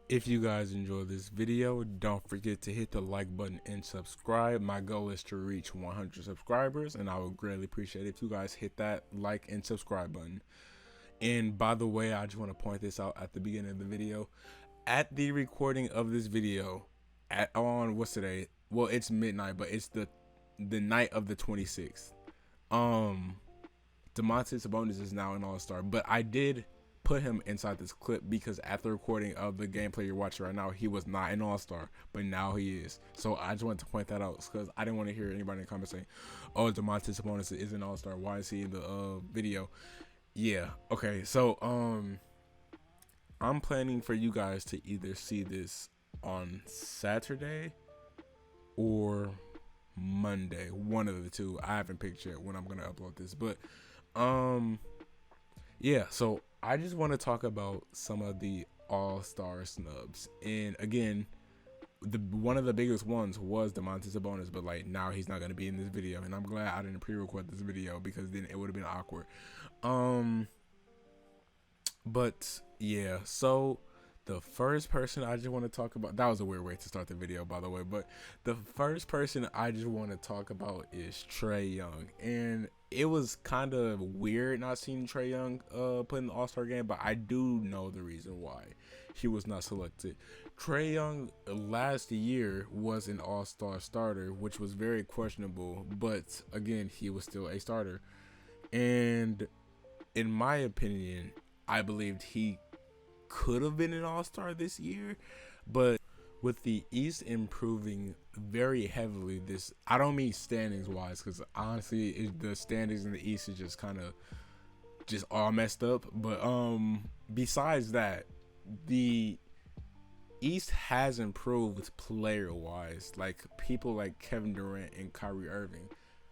If you guys enjoyed this video, don't forget to hit the like button and subscribe. My goal is to reach 100 subscribers, and I would greatly appreciate it if you guys hit that like and subscribe button. And by the way, I just want to point this out at the beginning of the video. At the recording of this video, on what's today? Well, it's midnight, but it's the night of the 26th. Domantas Sabonis is now an All-Star, but I did put him inside this clip because at the recording of the gameplay you're watching right now, he was not an All-Star, but now he is. So I just wanted to point that out because I didn't want to hear anybody in the comments saying, "Oh, Domantas Sabonis is an All-Star. Why is he in the video?" Yeah. Okay. So I'm planning for you guys to either see this on Saturday or Monday, one of the two. I haven't picked yet when I'm gonna upload this, but yeah. So I just want to talk about some of the All-Star snubs, and again, one of the biggest ones was Domantas Sabonis, but like now he's not gonna be in this video, and I'm glad I didn't pre-record this video because then it would have been awkward. But yeah, so the first person I just want to talk about, that was a weird way to start the video, by the way, but the first person I just want to talk about is Trey Young. And it was kind of weird not seeing Trey Young play in the All-Star game, but I do know the reason why he was not selected. Trey Young last year was an All-Star starter, which was very questionable, but again, he was still a starter. And in my opinion, I believed he could have been an All-Star this year, but with the East improving very heavily this, I don't mean standings wise, because honestly the standings in the East is just kind of just all messed up, but besides that, the East has improved player wise. Like people like Kevin Durant and Kyrie Irving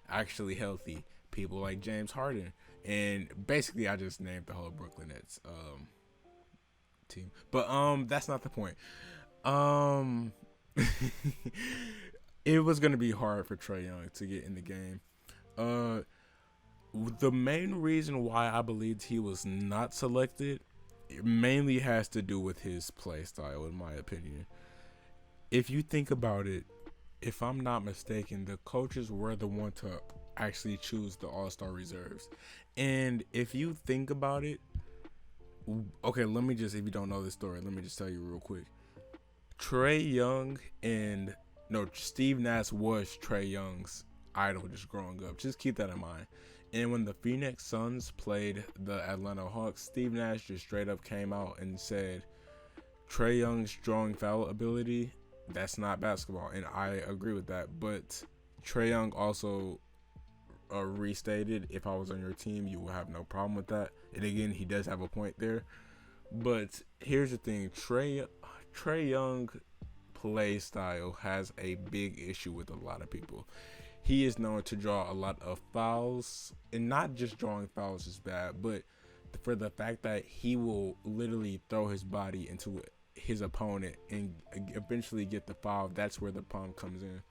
actually healthy, people like James Harden, and basically I just named the whole Brooklyn Nets team, but that's not the point. um it was gonna be hard for Trey Young to get in the game. uh the main reason why I believed he was not selected, it mainly has to do with his play style, in my opinion. If you think about it, if I'm not mistaken, the coaches were the one to actually choose the All-Star reserves. And if you think about it, okay, let me just, if you don't know this story, let me just tell you real quick. Trey Young and, no, Steve Nash was Trey Young's idol just growing up. Just keep that in mind. And when the Phoenix Suns played the Atlanta Hawks, Steve Nash just straight up came out and said, Trey Young's drawing foul ability, that's not basketball. And I agree with that. But Trey Young also restated, if I was on your team, you will have no problem with that. And again, he does have a point there. But here's the thing, Trey Young play style has a big issue with a lot of people. He is known to draw a lot of fouls, and not just drawing fouls is bad, but for the fact that he will literally throw his body into his opponent and eventually get the foul. That's where the problem comes in.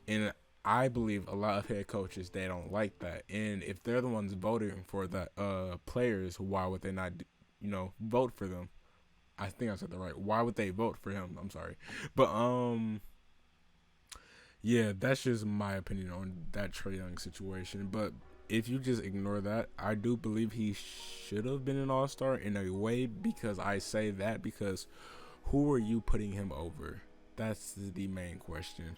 And I believe a lot of head coaches, they don't like that. And if they're the ones voting for the players, why would they not, vote for them? I think I said that right. Why would they vote for him? I'm sorry. But yeah, that's just my opinion on that Trey Young situation. But if you just ignore that, I do believe he should have been an All-Star in a way, because I say that because who are you putting him over? That's the main question.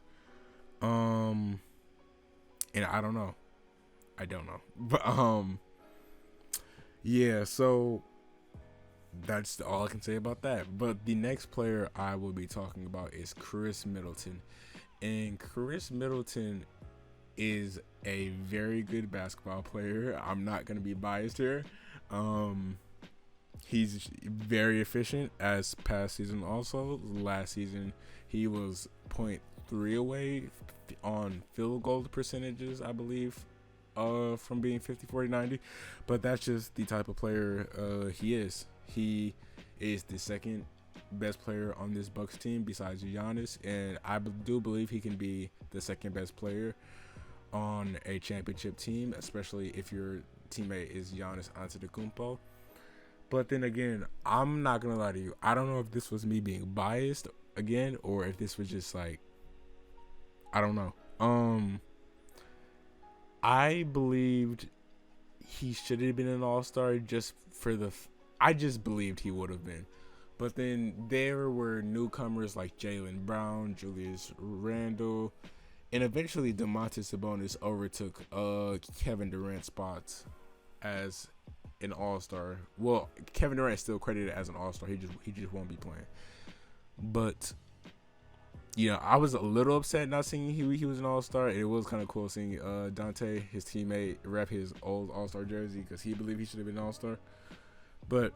And I don't know. But yeah, so that's all I can say about that. But the next player I will be talking about is Chris Middleton. And Chris Middleton is a very good basketball player. I'm not going to be biased here. He's very efficient, as past season also. Last season, he was 0.3 away on field goal percentages, I believe, from being 50, 40, 90. But that's just the type of player he is. He is the second best player on this Bucks team besides Giannis, and I do believe he can be the second best player on a championship team, especially if your teammate is Giannis Antetokounmpo. But then again, I'm not gonna lie to you. I don't know if this was me being biased again, or if this was just like, I don't know. I believed he should have been an all-star just for I just believed he would have been. But then there were newcomers like Jaylen Brown, Julius Randle, and eventually Domantas Sabonis overtook Kevin Durant's spot as an all-star. Well, Kevin Durant is still credited as an all-star. He just won't be playing. But yeah, I was a little upset not seeing he was an all-star. It was kind of cool seeing Dante, his teammate, rep his old all-star jersey because he believed he should have been an all-star. But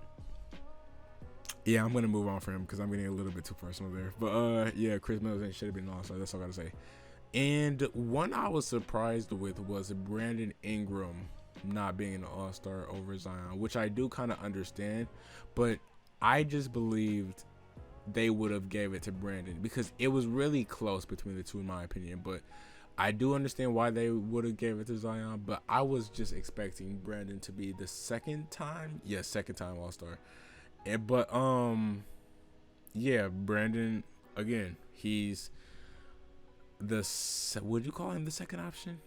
yeah, I'm gonna move on from him because I'm getting a little bit too personal there. But yeah, Chris Middleton should have been an all-star. That's all I gotta say. And one I was surprised with was Brandon Ingram not being an all-star over Zion, which I do kind of understand, but I just believed they would have gave it to Brandon because it was really close between the two in my opinion. But I do understand why they would have gave it to Zion, but I was just expecting Brandon to be the second time all-star. But yeah, Brandon, again, he's would you call him the second option?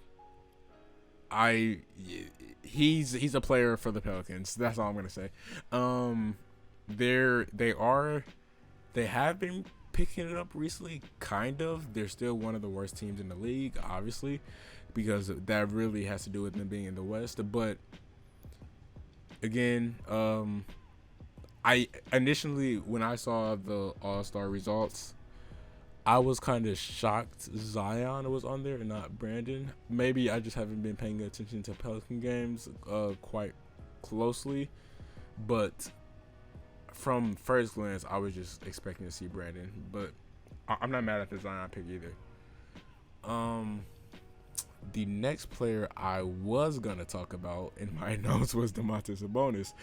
He's a player for the Pelicans. That's all I'm gonna say. They have been picking it up recently, kind of. They're still one of the worst teams in the league, obviously, because that really has to do with them being in the West. But again, I initially when I saw the All-Star results, I was kind of shocked Zion was on there and not Brandon. Maybe I just haven't been paying attention to Pelican games quite closely, but from first glance, I was just expecting to see Brandon. But I'm not mad at the Zion pick either. The next player I was gonna talk about in my notes was Domantas Sabonis,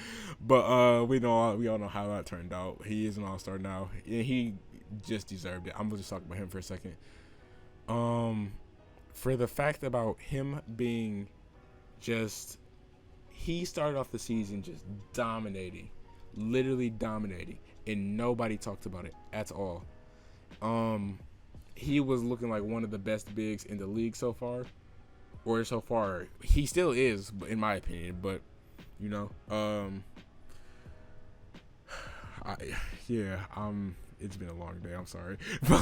but we all know how that turned out. He is an all-star now, and he just deserved it. I'm gonna just talk about him for a second. For the fact about him being he started off the season just dominating, literally dominating, and nobody talked about it at all. He was looking like one of the best bigs in the league so far. Or so far, he still is, in my opinion. But you know, it's been a long day. I'm sorry, but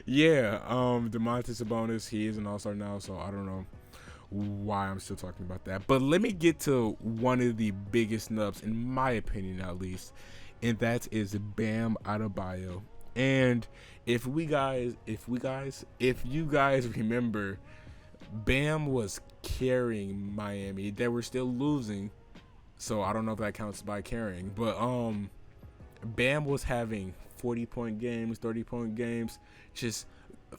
Domantas Sabonis, he is an all-star now, so I don't know why I'm still talking about that. But let me get to one of the biggest snubs, in my opinion, at least, and that is Bam Adebayo. And if you guys remember, Bam was carrying Miami. They were still losing, so I don't know if that counts by carrying. But Bam was having 40-point games, 30-point games, just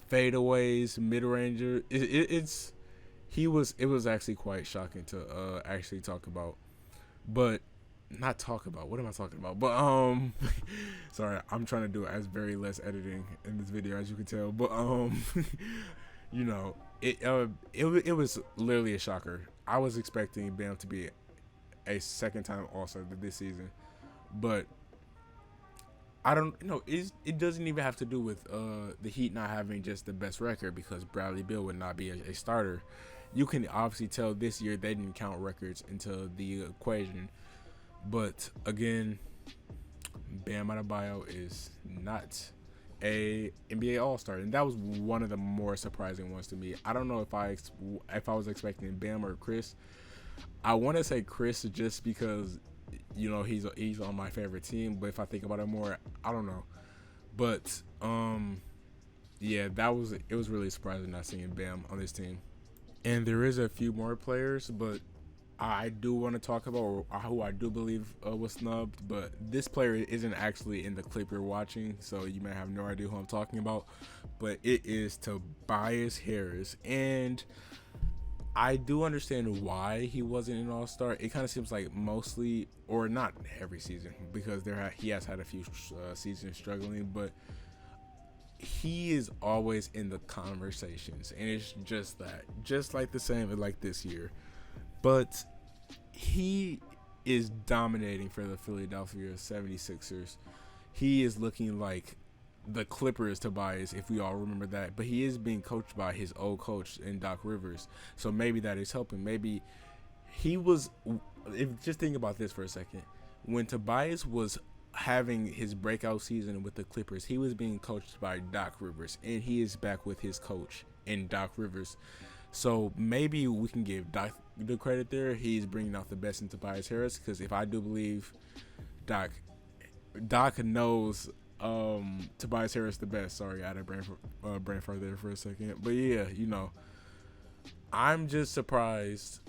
fadeaways, mid-ranger. It was actually quite shocking to actually talk about. But not talk about. What am I talking about? But sorry, I'm trying to do as very less editing in this video, as you can tell. But you know. It was literally a shocker. I was expecting Bam to be a second-time All-Star this season, but I don't know. It doesn't even have to do with the Heat not having just the best record, because Bradley Beal would not be a starter. You can obviously tell this year they didn't count records into the equation, but again, Bam Adebayo is not a NBA All-Star, and that was one of the more surprising ones to me. I don't know if I was expecting Bam or Chris. I want to say Chris just because, you know, he's on my favorite team, but if I think about it more, I don't know. But yeah, it was really surprising not seeing Bam on this team. And there is a few more players, but I do want to talk about who I do believe was snubbed, but this player isn't actually in the clip you're watching, so you may have no idea who I'm talking about, but it is Tobias Harris. And I do understand why he wasn't an all-star. It kind of seems like mostly, or not every season, because he has had a few seasons struggling, but he is always in the conversations, and it's just like the same like this year. But he is dominating for the Philadelphia 76ers. He is looking like the Clippers Tobias, if we all remember that. But he is being coached by his old coach in Doc Rivers. So maybe that is helping. Maybe he was, just think about this for a second. When Tobias was having his breakout season with the Clippers, he was being coached by Doc Rivers, and he is back with his coach in Doc Rivers. So maybe we can give Doc the credit there. He's bringing out the best in Tobias Harris, because if I do believe Doc knows Tobias Harris the best. Sorry, I had a brain fart there for a second. But yeah, I'm just surprised.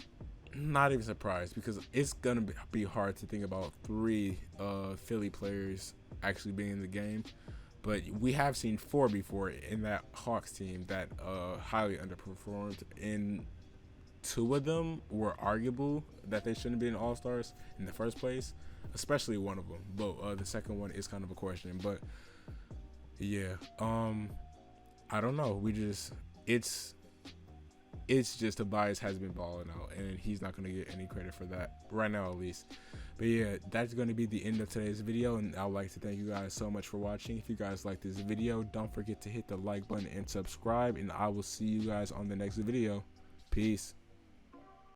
Not even surprised, because it's gonna be hard to think about 3 Philly players actually being in the game, but we have seen 4 before in that Hawks team that highly underperformed, and 2 of them were arguable that they shouldn't be All-Stars in the first place, especially one of them. But the second one is kind of a question. But yeah, I don't know. It's just Tobias has been balling out, and he's not going to get any credit for that right now, at least. But yeah, that's going to be the end of today's video, and I'd like to thank you guys so much for watching. If you guys like this video, don't forget to hit the like button and subscribe, and I will see you guys on the next video. Peace.